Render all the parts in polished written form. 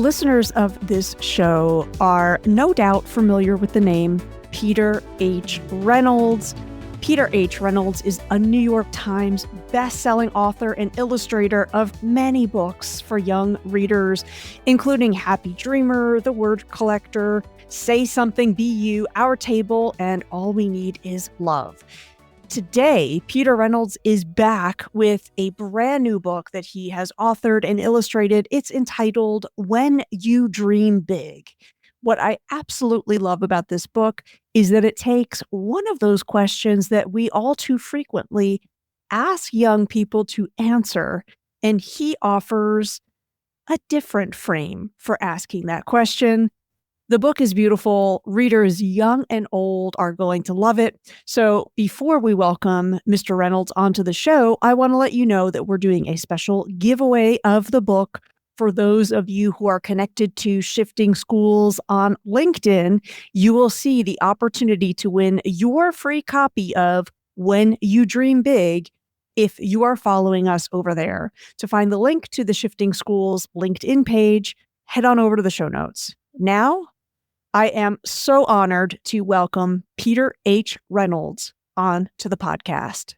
Listeners of this show are no doubt familiar with the name Peter H. Reynolds. Peter H. Reynolds is a New York Times best-selling author and illustrator of many books for young readers, including Happy Dreamer, The Word Collector, Say Something, Be You, Our Table, and All We Need Is Love. Today, Peter Reynolds is back with a brand new book that he has authored and illustrated. It's entitled When You Dream Big. What I absolutely love about this book is that it takes one of those questions that we all too frequently ask young people to answer, and he offers a different frame for asking that question. The book is beautiful. Readers young and old are going to love it. So before we welcome Mr. Reynolds onto the show, I want to let you know that we're doing a special giveaway of the book for those of you who are connected to Shifting Schools on LinkedIn. You will see the opportunity to win your free copy of When You Dream Big if you are following us over there. To find the link to the Shifting Schools LinkedIn page, head on over to the show notes. Now, I am so honored to welcome Peter H. Reynolds on to the podcast.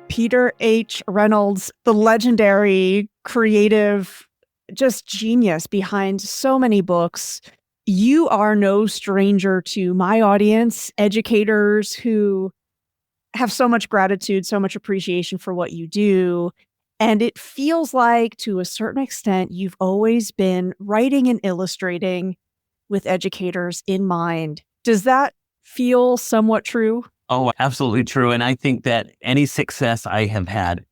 Peter H. Reynolds, the legendary, creative, just genius behind so many books. You are no stranger to my audience, educators who have so much gratitude, so much appreciation for what you do. And it feels like, to a certain extent, you've always been writing and illustrating with educators in mind. Does that feel somewhat true? Oh, absolutely true. And I think that any success I have had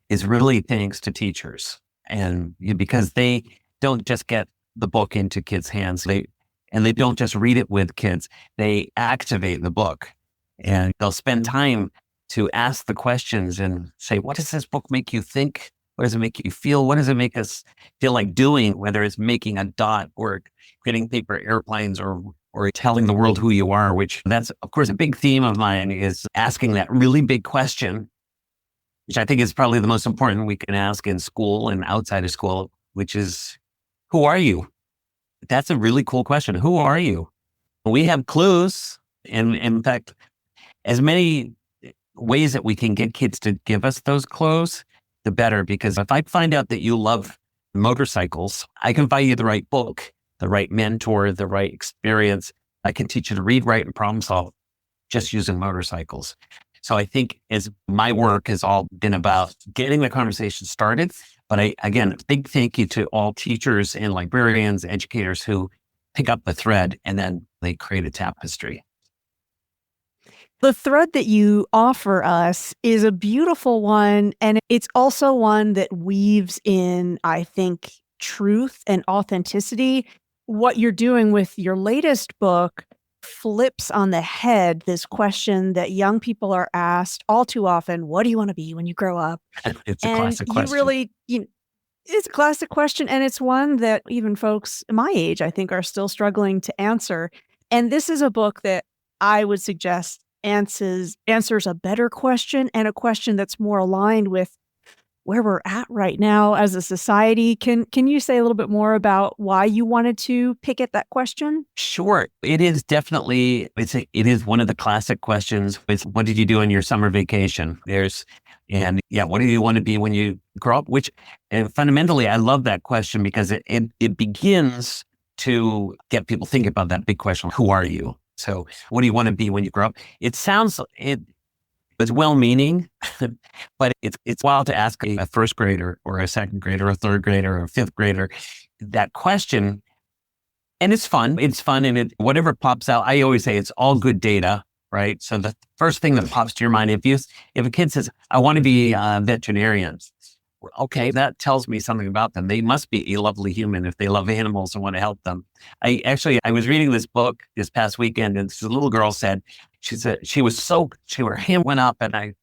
is really thanks to teachers. And because they don't just get the book into kids' hands, they don't just read it with kids, they activate the book. And they'll spend time to ask the questions and say, what does this book make you think? What does it make you feel? What does it make us feel like doing? Whether it's making a dot or creating paper airplanes or telling the world who you are, which that's, of course, a big theme of mine is asking that really big question, which I think is probably the most important we can ask in school and outside of school, which is, who are you? That's a really cool question. Who are you? We have clues. And in fact, as many ways that we can get kids to give us those clues, the better. Because if I find out that you love motorcycles, I can find you the right book, the right mentor, the right experience. I can teach you to read, write, and problem solve just using motorcycles. So I think as my work has all been about getting the conversation started. But again, big thank you to all teachers and librarians, educators who pick up the thread and then they create a tapestry. The thread that you offer us is a beautiful one, and it's also one that weaves in, I think, truth and authenticity. What you're doing with your latest book flips on the head this question that young people are asked all too often: what do you want to be when you grow up? It's a classic question. It's a classic question, and it's one that even folks my age, I think, are still struggling to answer. And this is a book that I would suggest answers a better question, and a question that's more aligned with where we're at right now as a society. Can you say a little bit more about why you wanted to pick at that question? Sure. It is definitely, it is one of the classic questions. It's, what did you do on your summer vacation? What do you want to be when you grow up? And fundamentally, I love that question because it begins to get people thinking about that big question. Who are you? So what do you want to be when you grow up? It's well-meaning, but it's wild to ask a first grader or a second grader, or a third grader, or a fifth grader that question. And it's fun. And whatever pops out, I always say it's all good data, right? So the first thing that pops to your mind, if a kid says, I want to be a veterinarian, okay, that tells me something about them. They must be a lovely human if they love animals and want to help them. I was reading this book this past weekend, and this little girl said, her hand went up, and I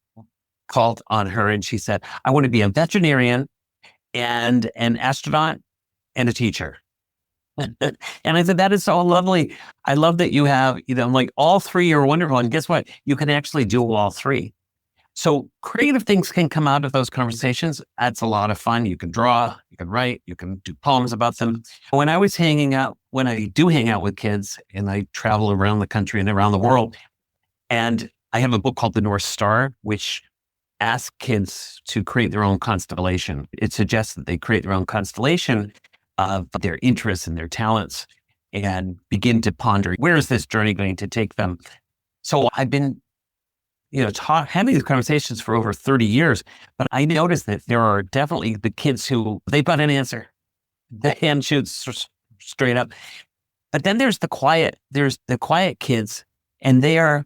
called on her, and she said, I want to be a veterinarian and an astronaut and a teacher. And I said, that is so lovely. I love that you have, I'm like, all three are wonderful. And guess what? You can actually do all three. So creative things can come out of those conversations. That's a lot of fun. You can draw, you can write, you can do poems about them. When I do hang out with kids and I travel around the country and around the world, and I have a book called The North Star, which asks kids to create their own constellation. It suggests that they create their own constellation of their interests and their talents and begin to ponder, where is this journey going to take them? So I've been having these conversations for over 30 years, but I noticed that there are definitely the kids who they've got an answer. The hand shoots straight up. But then there's the quiet kids, and they're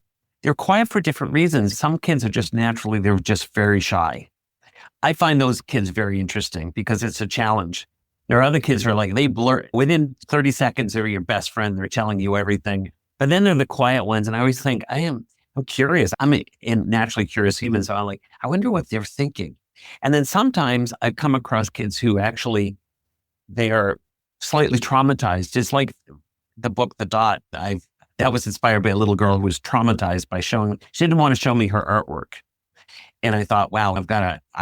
quiet for different reasons. Some kids are just naturally, they're just very shy. I find those kids very interesting because it's a challenge. There are other kids who are like, they blurt within 30 seconds, they're your best friend. They're telling you everything. But then they're the quiet ones. And I always think, I'm curious. I'm a naturally curious human. So I'm like, I wonder what they're thinking. And then sometimes I come across kids who actually, they are slightly traumatized. Just like the book, The Dot, that was inspired by a little girl who was traumatized by she didn't want to show me her artwork. And I thought, wow, I've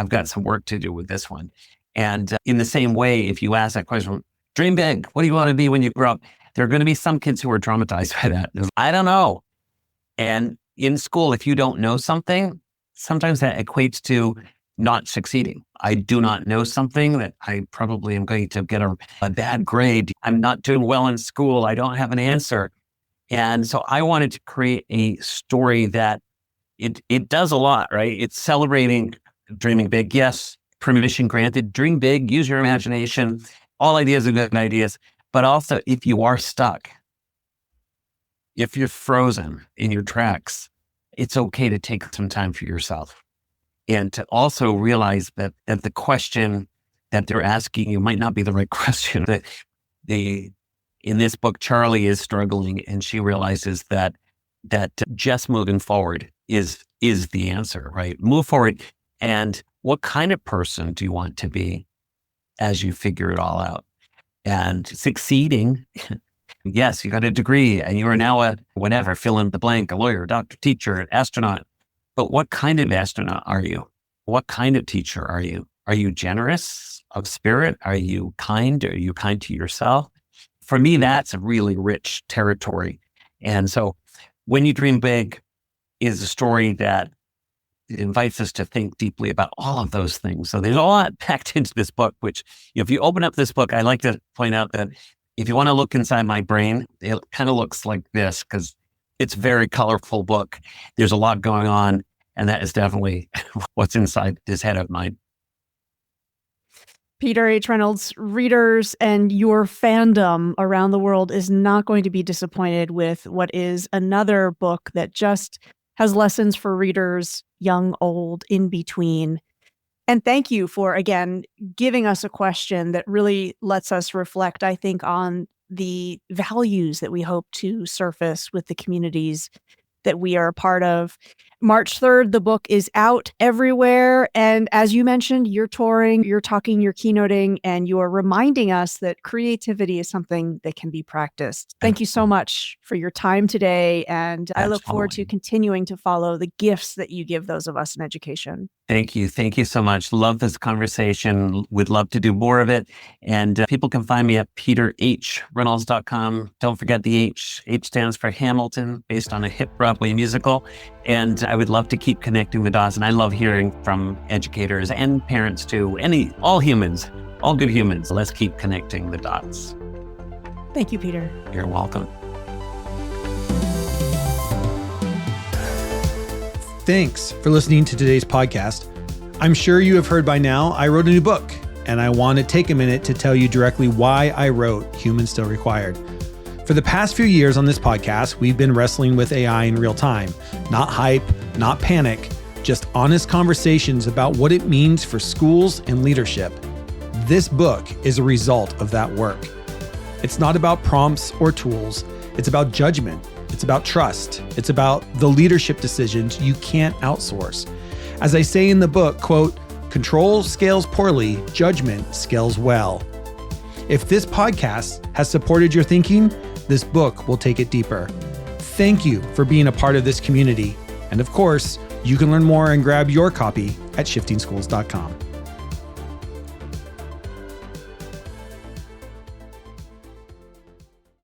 got some work to do with this one. And in the same way, if you ask that question, dream big, what do you want to be when you grow up? There are going to be some kids who are traumatized by that. I don't know. And in school, if you don't know something, sometimes that equates to not succeeding. I do not know something that I probably am going to get a bad grade. I'm not doing well in school. I don't have an answer. And so I wanted to create a story that it does a lot, right? It's celebrating dreaming big. Yes, permission granted. Dream big, use your imagination. All ideas are good ideas. But also, if you are stuck, if you're frozen in your tracks, it's okay to take some time for yourself. And to also realize that the question that they're asking you might not be the right question. That in this book, Charlie is struggling, and she realizes that just moving forward is the answer, right? Move forward. And what kind of person do you want to be as you figure it all out? And succeeding, yes, you got a degree and you are now a whatever, fill in the blank, a lawyer, doctor, teacher, an astronaut. But what kind of astronaut are you? What kind of teacher are you? Are you generous of spirit? Are you kind? Are you kind to yourself? For me, that's a really rich territory. And so When You Dream Big is a story that invites us to think deeply about all of those things. So there's a lot packed into this book, which if you open up this book, I like to point out that if you want to look inside my brain, it kind of looks like this because it's a very colorful book. There's a lot going on, and that is definitely what's inside this head of mine. Peter H. Reynolds, readers and your fandom around the world is not going to be disappointed with what is another book that just has lessons for readers, young, old, in between. And thank you for, again, giving us a question that really lets us reflect, I think, on the values that we hope to surface with the communities that we are a part of. March 3rd, the book is out everywhere. And as you mentioned, you're touring, you're talking, you're keynoting, and you are reminding us that creativity is something that can be practiced. Thank you so much for your time today. And I look forward to continuing to follow the gifts that you give those of us in education. Thank you. Thank you so much. Love this conversation. Would love to do more of it. And people can find me at peterhreynolds.com. Don't forget the H. H stands for Hamilton, based on a hit Broadway musical. And I would love to keep connecting the dots. And I love hearing from educators and parents too. All humans, all good humans. Let's keep connecting the dots. Thank you, Peter. You're welcome. Thanks for listening to today's podcast. I'm sure you have heard by now, I wrote a new book, and I want to take a minute to tell you directly why I wrote Humans Still Required. For the past few years on this podcast, we've been wrestling with AI in real time. Not hype, not panic, just honest conversations about what it means for schools and leadership. This book is a result of that work. It's not about prompts or tools. It's about judgment. It's about trust. It's about the leadership decisions you can't outsource. As I say in the book, quote, "Control scales poorly, judgment scales well." If this podcast has supported your thinking, this book will take it deeper. Thank you for being a part of this community. And of course, you can learn more and grab your copy at shiftingschools.com.